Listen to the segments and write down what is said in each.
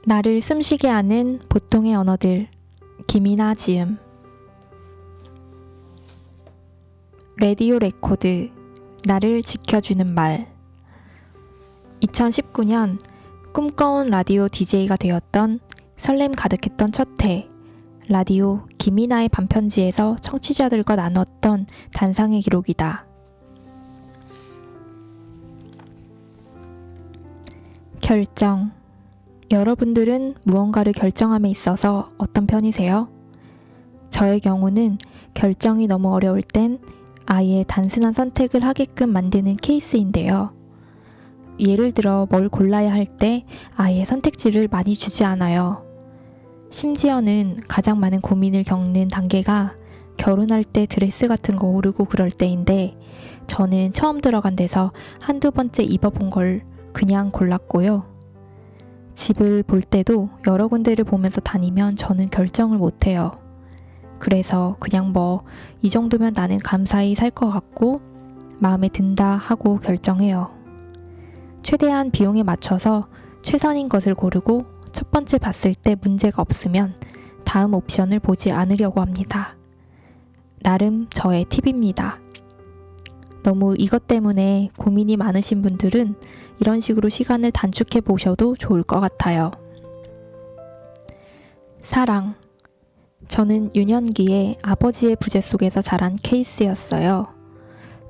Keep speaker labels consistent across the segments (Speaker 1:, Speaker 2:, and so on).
Speaker 1: 나를 숨쉬게 하는 보통의 언어들. 김이나 지음. 라디오 레코드. 나를 지켜주는 말. 2019년 꿈꿔온 라디오 DJ가 되었던 설렘 가득했던 첫 해. 라디오 김이나의 반편지에서 청취자들과 나눴던 단상의 기록이다. 결정. 여러분들은 무언가를 결정함에 있어서 어떤 편이세요? 저의 경우는 결정이 너무 어려울 땐 아예 단순한 선택을 하게끔 만드는 케이스인데요. 예를 들어 뭘 골라야 할 때 아예 선택지를 많이 주지 않아요. 심지어는 가장 많은 고민을 겪는 단계가 결혼할 때 드레스 같은 거 고르고 그럴 때인데 저는 처음 들어간 데서 한두 번째 입어본 걸 그냥 골랐고요. 집을 볼 때도 여러 군데를 보면서 다니면 저는 결정을 못해요. 그래서 그냥 이 정도면 나는 감사히 살 것 같고 마음에 든다 하고 결정해요. 최대한 비용에 맞춰서 최선인 것을 고르고 첫 번째 봤을 때 문제가 없으면 다음 옵션을 보지 않으려고 합니다. 나름 저의 팁입니다. 너무 이것 때문에 고민이 많으신 분들은 이런 식으로 시간을 단축해 보셔도 좋을 것 같아요. 사랑. 저는 유년기에 아버지의 부재 속에서 자란 케이스였어요.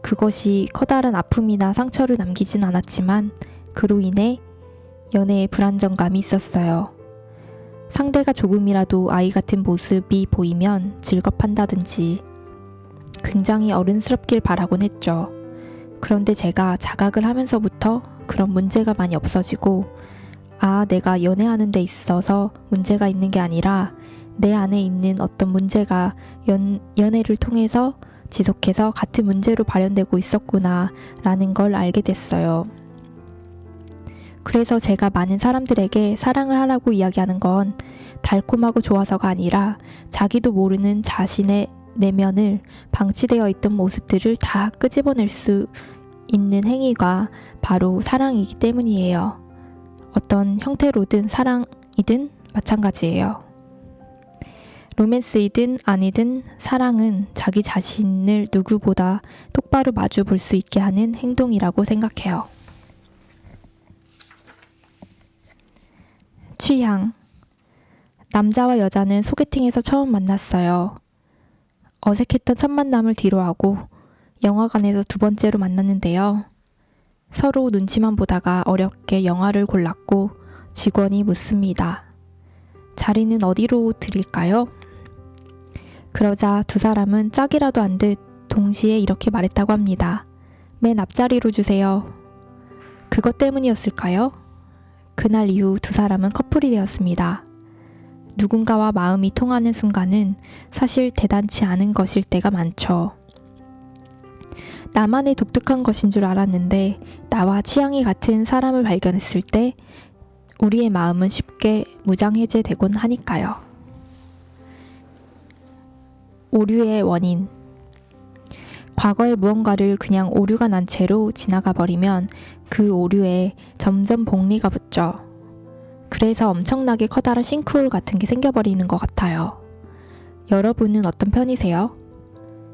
Speaker 1: 그것이 커다란 아픔이나 상처를 남기진 않았지만 그로 인해 연애에 불안정감이 있었어요. 상대가 조금이라도 아이 같은 모습이 보이면 질겁한다든지 굉장히 어른스럽길 바라곤 했죠. 그런데 제가 자각을 하면서부터 그런 문제가 많이 없어지고 내가 연애하는 데 있어서 문제가 있는 게 아니라 내 안에 있는 어떤 문제가 연애를 통해서 지속해서 같은 문제로 발현되고 있었구나 라는 걸 알게 됐어요. 그래서 제가 많은 사람들에게 사랑을 하라고 이야기하는 건 달콤하고 좋아서가 아니라 자기도 모르는 자신의 내면을 방치되어 있던 모습들을 다 끄집어낼 수 있는 행위가 바로 사랑이기 때문이에요. 어떤 형태로든 사랑이든 마찬가지예요. 로맨스이든 아니든 사랑은 자기 자신을 누구보다 똑바로 마주 볼 수 있게 하는 행동이라고 생각해요. 취향. 남자와 여자는 소개팅에서 처음 만났어요. 어색했던 첫 만남을 뒤로하고 영화관에서 두 번째로 만났는데요. 서로 눈치만 보다가 어렵게 영화를 골랐고 직원이 묻습니다. 자리는 어디로 드릴까요? 그러자 두 사람은 짝이라도 안 듯 동시에 이렇게 말했다고 합니다. 맨 앞자리로 주세요. 그것 때문이었을까요? 그날 이후 두 사람은 커플이 되었습니다. 누군가와 마음이 통하는 순간은 사실 대단치 않은 것일 때가 많죠. 나만의 독특한 것인 줄 알았는데 나와 취향이 같은 사람을 발견했을 때 우리의 마음은 쉽게 무장해제되곤 하니까요. 오류의 원인. 과거의 무언가를 그냥 오류가 난 채로 지나가 버리면 그 오류에 점점 복리가 붙죠. 그래서 엄청나게 커다란 싱크홀 같은 게 생겨버리는 것 같아요. 여러분은 어떤 편이세요?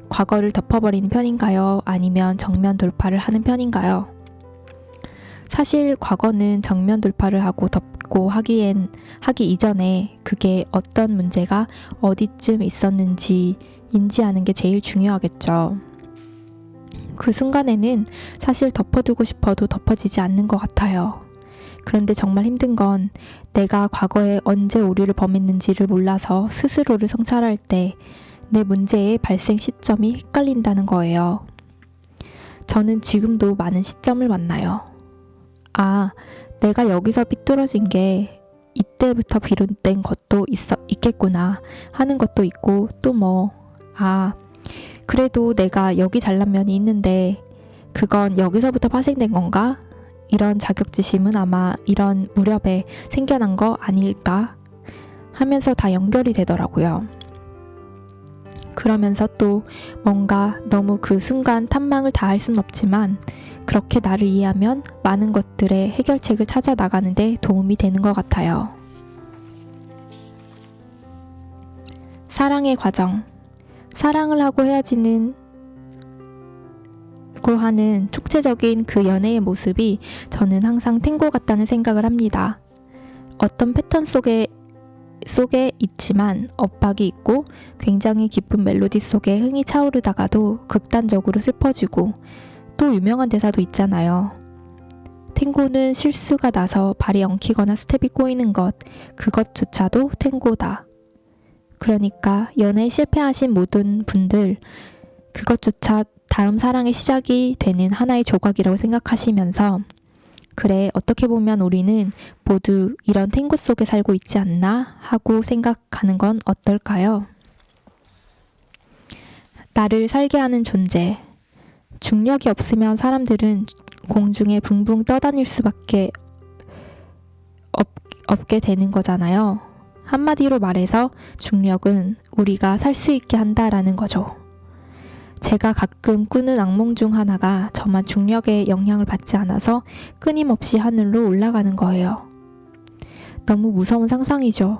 Speaker 1: 과거를 덮어버리는 편인가요? 아니면 정면 돌파를 하는 편인가요? 사실 과거는 정면 돌파를 하고 덮고 하기 이전에 그게 어떤 문제가 어디쯤 있었는지 인지하는 게 제일 중요하겠죠. 그 순간에는 사실 덮어두고 싶어도 덮어지지 않는 것 같아요. 그런데 정말 힘든 건 내가 과거에 언제 오류를 범했는지를 몰라서 스스로를 성찰할 때 내 문제의 발생 시점이 헷갈린다는 거예요. 저는 지금도 많은 시점을 만나요. 내가 여기서 삐뚤어진 게 이때부터 비롯된 것도 있겠구나 하는 것도 있고 또 그래도 내가 여기 잘난 면이 있는데 그건 여기서부터 파생된 건가? 이런 자격지심은 아마 이런 무렵에 생겨난 거 아닐까 하면서 다 연결이 되더라고요. 그러면서 또 뭔가 너무 그 순간 탐망을 다할 순 없지만 그렇게 나를 이해하면 많은 것들의 해결책을 찾아 나가는데 도움이 되는 것 같아요. 사랑의 과정. 사랑을 하고 헤어지는 고 하는 총체적인 그 연애의 모습이 저는 항상 탱고 같다는 생각을 합니다. 어떤 패턴 속에 있지만 엇박이 있고 굉장히 기쁜 멜로디 속에 흥이 차오르다가도 극단적으로 슬퍼지고, 또 유명한 대사도 있잖아요. 탱고는 실수가 나서 발이 엉키거나 스텝이 꼬이는 것, 그것조차도 탱고다. 그러니까 연애에 실패하신 모든 분들, 그것조차 다음 사랑의 시작이 되는 하나의 조각이라고 생각하시면서, 그래, 어떻게 보면 우리는 모두 이런 탱고 속에 살고 있지 않나 하고 생각하는 건 어떨까요? 나를 살게 하는 존재. 중력이 없으면 사람들은 공중에 붕붕 떠다닐 수밖에 없게 되는 거잖아요. 한마디로 말해서 중력은 우리가 살 수 있게 한다라는 거죠. 제가 가끔 꾸는 악몽 중 하나가 저만 중력의 영향을 받지 않아서 끊임없이 하늘로 올라가는 거예요. 너무 무서운 상상이죠.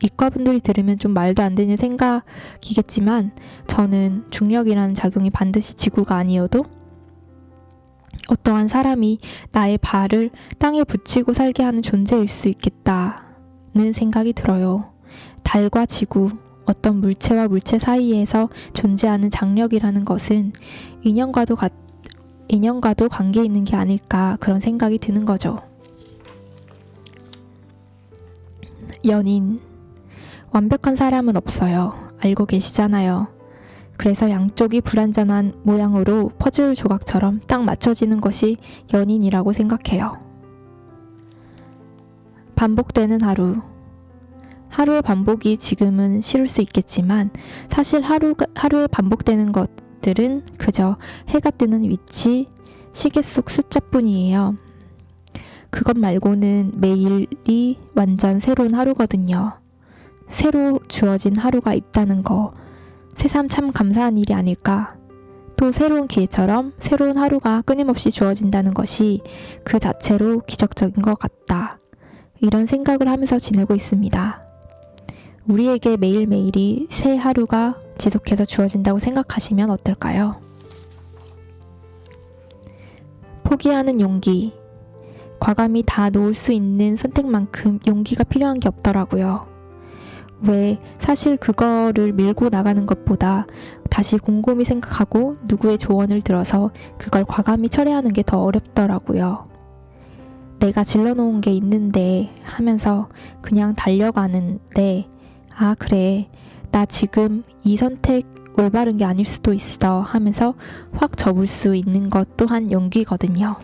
Speaker 1: 이과분들이 들으면 좀 말도 안 되는 생각이겠지만, 저는 중력이라는 작용이 반드시 지구가 아니어도 어떠한 사람이 나의 발을 땅에 붙이고 살게 하는 존재일 수 있겠다는 생각이 들어요. 달과 지구, 어떤 물체와 물체 사이에서 존재하는 장력이라는 것은 인연과도 관계 있는 게 아닐까, 그런 생각이 드는 거죠. 연인. 완벽한 사람은 없어요. 알고 계시잖아요. 그래서 양쪽이 불완전한 모양으로 퍼즐 조각처럼 딱 맞춰지는 것이 연인이라고 생각해요. 반복되는 하루. 하루의 반복이 지금은 싫을 수 있겠지만, 사실 하루에 반복되는 것들은 그저 해가 뜨는 위치, 시계 속 숫자뿐이에요. 그것 말고는 매일이 완전 새로운 하루거든요. 새로 주어진 하루가 있다는 거, 새삼 참 감사한 일이 아닐까. 또 새로운 기회처럼 새로운 하루가 끊임없이 주어진다는 것이 그 자체로 기적적인 것 같다. 이런 생각을 하면서 지내고 있습니다. 우리에게 매일매일이 새 하루가 지속해서 주어진다고 생각하시면 어떨까요? 포기하는 용기. 과감히 다 놓을 수 있는 선택만큼 용기가 필요한 게 없더라고요. 왜, 사실 그거를 밀고 나가는 것보다 다시 곰곰이 생각하고 누구의 조언을 들어서 그걸 과감히 철회하는 게 더 어렵더라고요. 내가 질러놓은 게 있는데 하면서 그냥 달려가는데, 아 그래, 나 지금 이 선택 올바른 게 아닐 수도 있어 하면서 확 접을 수 있는 것 또한 용기거든요.